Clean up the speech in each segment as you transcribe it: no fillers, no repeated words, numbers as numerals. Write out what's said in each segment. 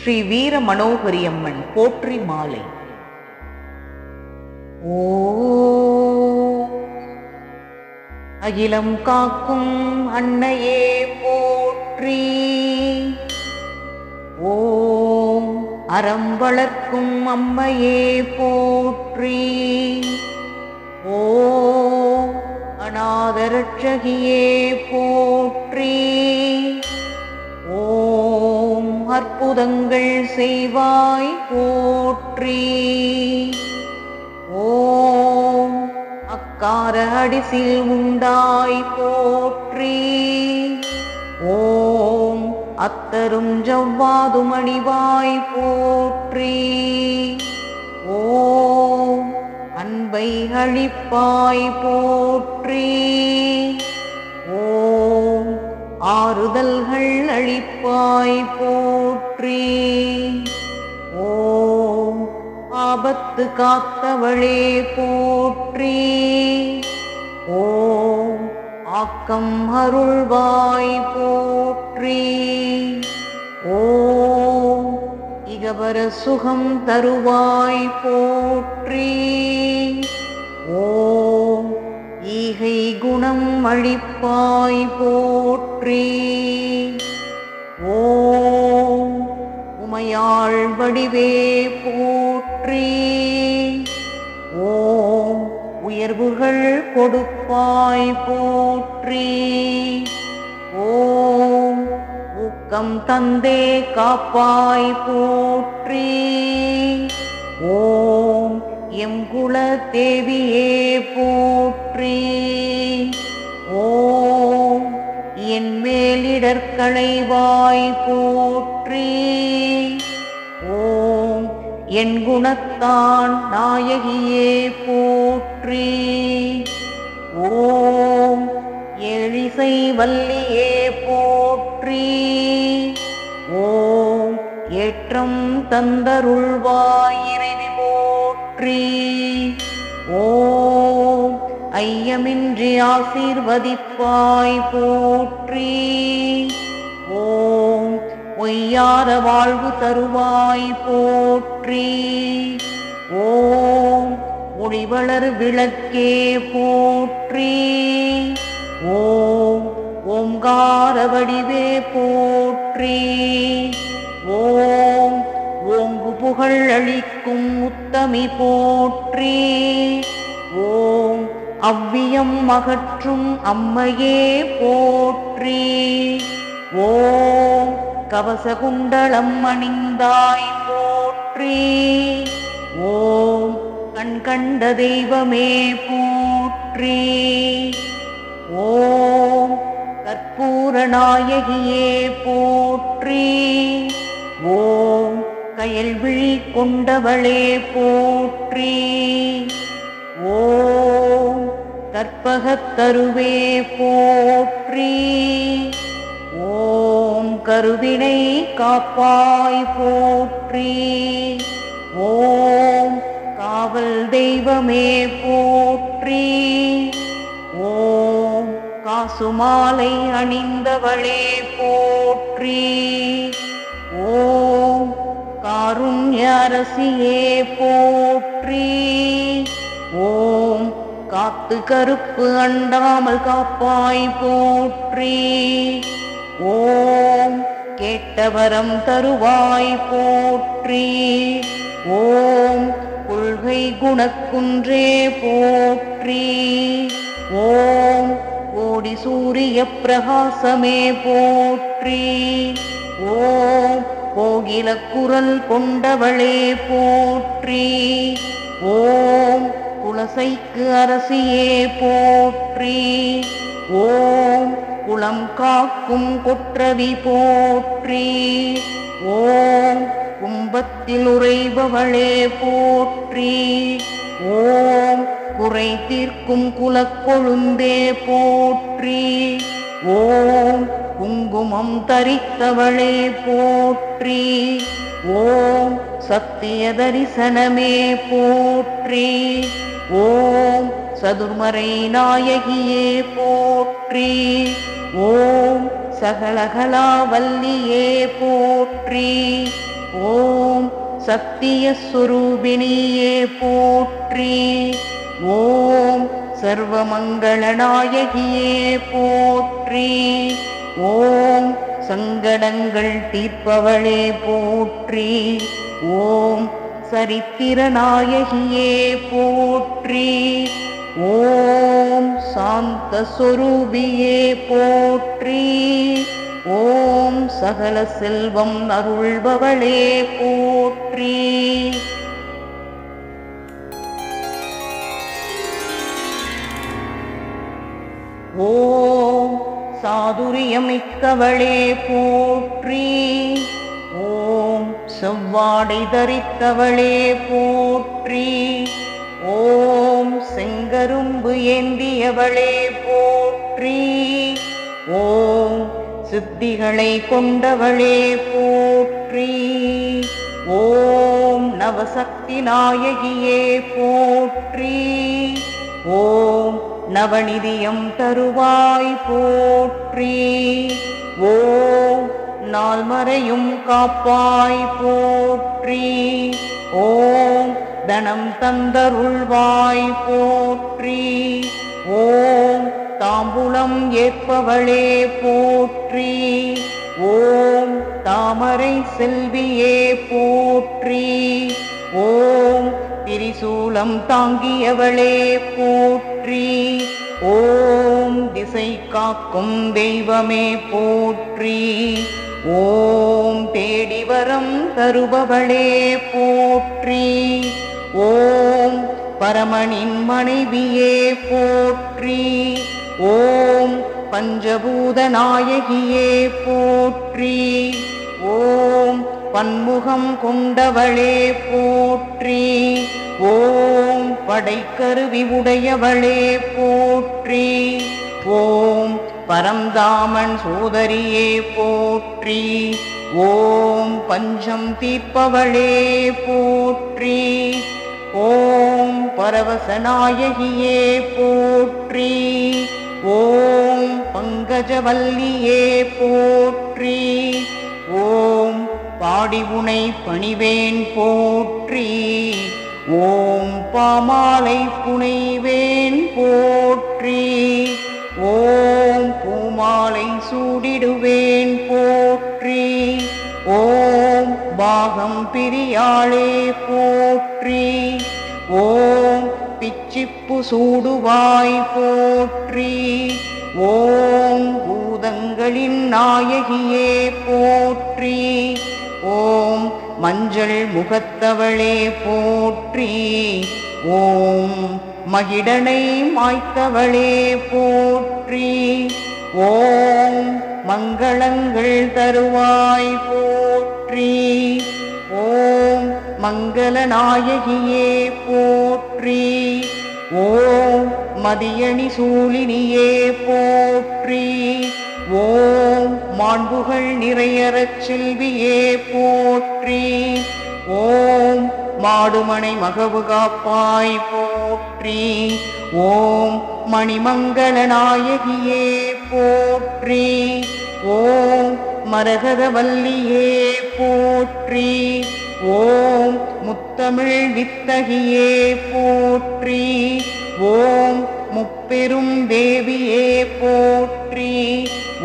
ஸ்ரீ வீர மனோகரியம்மன் போற்றி மாலை. ஓ அகிலம் காக்கும் அன்னையே போற்றி. ஓம் அறம் வளர்க்கும் அம்மையே போற்றி. ஓம் அநாதரட்சகியே போற்றி. ஓம் அற்புதங்கள் செய்வாய் போற்றி. ஓம் அக்கார அடிசில் உண்டாய் போற்றி. ஓம் அத்தரும் ஜவ்வாதும் அணிவாய் போற்றி. ஓம் அன்பை அழிப்பாய் போற்றி. ஓம் ஆறுதல்கள் அழிப்பாய் போற்றி. ஓம் ஆபத்து காத்தவளே போற்றி. ஓம் ஆக்கம் அருள்வாய் போற்றி. ஓம் இகவர சுகம் தருவாய் போற்றி. ஓம் ஈகை குணம் அழிப்பாய் போற்றி. ஓம் உமையாள் வடிவே போற்றி. ஓம் உயர்வுகள் கொடுப்பாய் போற்றி. ஓம் ஊக்கம் தந்தே காப்பாய் போற்றி. ஓம் எம் குல தேவியே போற்றி. ஓம் என் மேலிடற்களைவாய் போற்றி. ஓம் என் குணத்தான் நாயகியே போற்றி. ஓம் எழிசை வல்லியே போற்றி. ஓம் ஏற்றம் தந்தருள்வாய் இறைவி போற்றி. ஓம் ஐயமின்றி ஆசீர்வதிப்பாய் போற்றி. ஓம் பொய்யார வாழ்வு தருவாய் போற்றி. ஓம் ஒளிவளர் விளக்கே போற்றி. ஓம் ஓங்கார வடிவே போற்றி. ஓம் ஓங்கு புகழ் அளிக்கும் உத்தமி போற்றி. ஓம் அவ்வியம் அகற்றும் அம்மையே போற்றி. ஓம் கவசகுண்டலம் அணிந்தாய் போற்றி. ஓம் கண் கண்ட தெய்வமே போற்றி. ஓம் கற்பூர நாயகியே போற்றி. ஓம் கயல்விழி கொண்டவளே போற்றி. ஓம் கற்பகத்தருவே போற்றி. ஓம் கருவினை காப்பாய் போற்றி. ஓம் காவல் தெய்வமே போற்றி. ஓம் காசுமாலை அணிந்தவளே போற்றி. ஓம் காருண்ய அரசியே போற்றி. ஓம் காத்து கருப்பு அண்டாமல் காப்பாய் போற்றி. ஓம் கேட்டவரம் தருவாய் போற்றி. ஓம் கொள்கை குணக்குன்றே போற்றி. ஓம் கோடி சூரிய பிரகாசமே போற்றி. ஓம் கோகில குரல் கொண்டவளே போற்றி. ஓம் குலசைக்கு அரசியே போற்றி. ஓம் குலம் காக்கும் கொற்றவி போற்றி. ஓம் கும்பத்தில் உறைபவளே போற்றி. ஓம் குறை தீர்க்கும் குலக்கொழுந்தே போற்றி. ஓம் குங்குமம் தரித்தவளே போற்றி. ஓம் சத்திய தரிசனமே போற்றி. ஓம் சதுர்மறை நாயகியே போற்றி. ஓம் சகலகலா வல்லியே போற்றி. ஓம் சத்திய ஸ்வரூபிணியே போற்றி. ஓம் சர்வமங்களநாயகியே போற்றி. ஓம் சங்கடங்கள் தீர்ப்பவளே போற்றி. ஓம் சரித்திரநாயகியே போற்றி. ஓம் சாந்த ஸ்வரூபியே போற்றி. ஓம் சகல செல்வம் அருள்பவளே போற்றி. ஓம் சாதுரியமிக்கவளே போற்றி. ஓம் செவ்வாடை தரித்தவளே போற்றி. ஓம் செங்கரும்பு ஏந்தியவளே போற்றி. ஓம் சித்திகளை கொண்டவளே போற்றி. ஓம் நவசக்தி நாயகியே போற்றி. ஓம் நவநிதியம் தருவாய் போற்றி. ஓம் நால்மறையும் காப்பாய் போற்றி. ஓம் தனம் தந்தருள்வாய் போற்றி. ஓம் தாம்பூலம் ஏற்பவளே போற்றி. ஓம் தாமரை செல்வியே போற்றி. ஓம் திரிசூலம் தாங்கியவளே போற்றி. ஓம் திசை காக்கும் தெய்வமே போற்றி. ஓம் தேடி வரம் தருபவளே போற்றி. ஓம் பரமனின் மனைவியே போற்றி. ஓம் பஞ்சபூத நாயகியே போற்றி. ஓம் பன்முகம் கொண்டவளே போற்றி. ஓம் படைக்கருவி உடையவளே போற்றி. ஓம் பரந்தாமன் சோதரியே போற்றி. ஓம் பஞ்சம் தீர்ப்பவளே போற்றி. ஓம் பரவசநாயகியே போற்றி. ஓம் பங்கஜவல்லியே போற்றி. ஓம் பாடிவுனை பணிவேன் போற்றி. ஓம் பாமாலை புனைவேன் போற்றி. ஓம் பூமாலை சூடிடுவேன் போற்றி. ஓம் பாகம் பிரியாளே போற்றி. ஓம் பிச்சிப்பு சூடுவாய் போற்றி. ஓம் பூதங்களின் நாயகியே போற்றி. ஓம் மஞ்சள் முகத்தவளே போற்றி. ஓம் மகிடனை மாய்த்தவளே போற்றி. ஓம் மங்களங்கள் தருவாய் போற்றி. ஓம் மங்களநாயகியே போற்றி. ஓம் மதியணி சூழினியே போற்றி. ஓம் மாண்புகள் நிறையறச் செல்வியே போற்றி. ஓம் மாடுமனை மகவு காப்பாய் போற்றி. ஓம் மணிமங்கள நாயகியே போற்றி. ஓம் மரகதவல்லியே போற்றி. ஓம் முத்தமிழ் வித்தகியே போற்றி. ஓம் முப்பெரும் தேவியே போற்றி.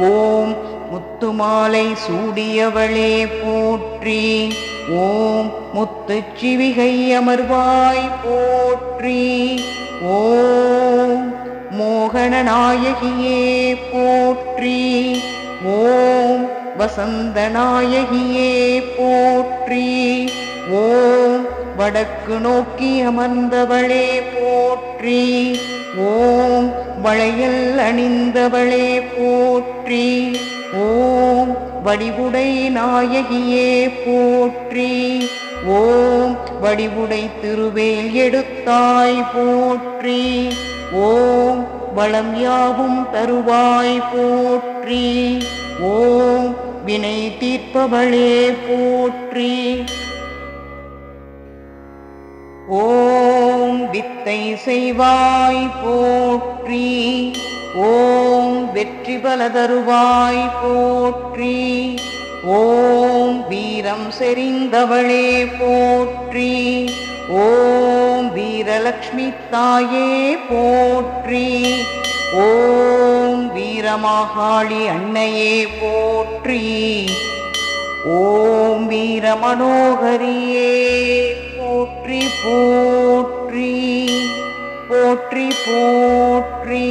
ஓம் முத்துமாலை சூடியவளே போற்றி. ஓம் முத்துச்சிவிகை அமர்வாய் போற்றி. ஓம் மோகனநாயகியே போற்றி. ஓம் வசந்தநாயகியே போற்றி. ஓம் வடக்கு நோக்கி அமர்ந்தவளே போற்றி. ஓம் வளையல் அணிந்தவளே போற்றி. ஓம் வடிவுடை நாயகியே போற்றி. ஓம் வடிவுடை திருவேல் எடுத்தாய் போற்றி. ஓம் வளம் யாவும் தருவாய் போற்றி. ஓம் வினை தீர்ப்பவளே போற்றி. ஓம் வித்தை செய்வாய் போற்றி. ஓம் வெற்றி பல தருவாய் போற்றி. ஓம் வீரம் செறிந்தவளே போற்றி. ஓம் வீரலக்ஷ்மி தாயே போற்றி. ஓம் வீரமாகாளி அன்னையே போற்றி. ஓம் வீரமனோகரியே போற்றி போற்றி போற்றி போற்றி.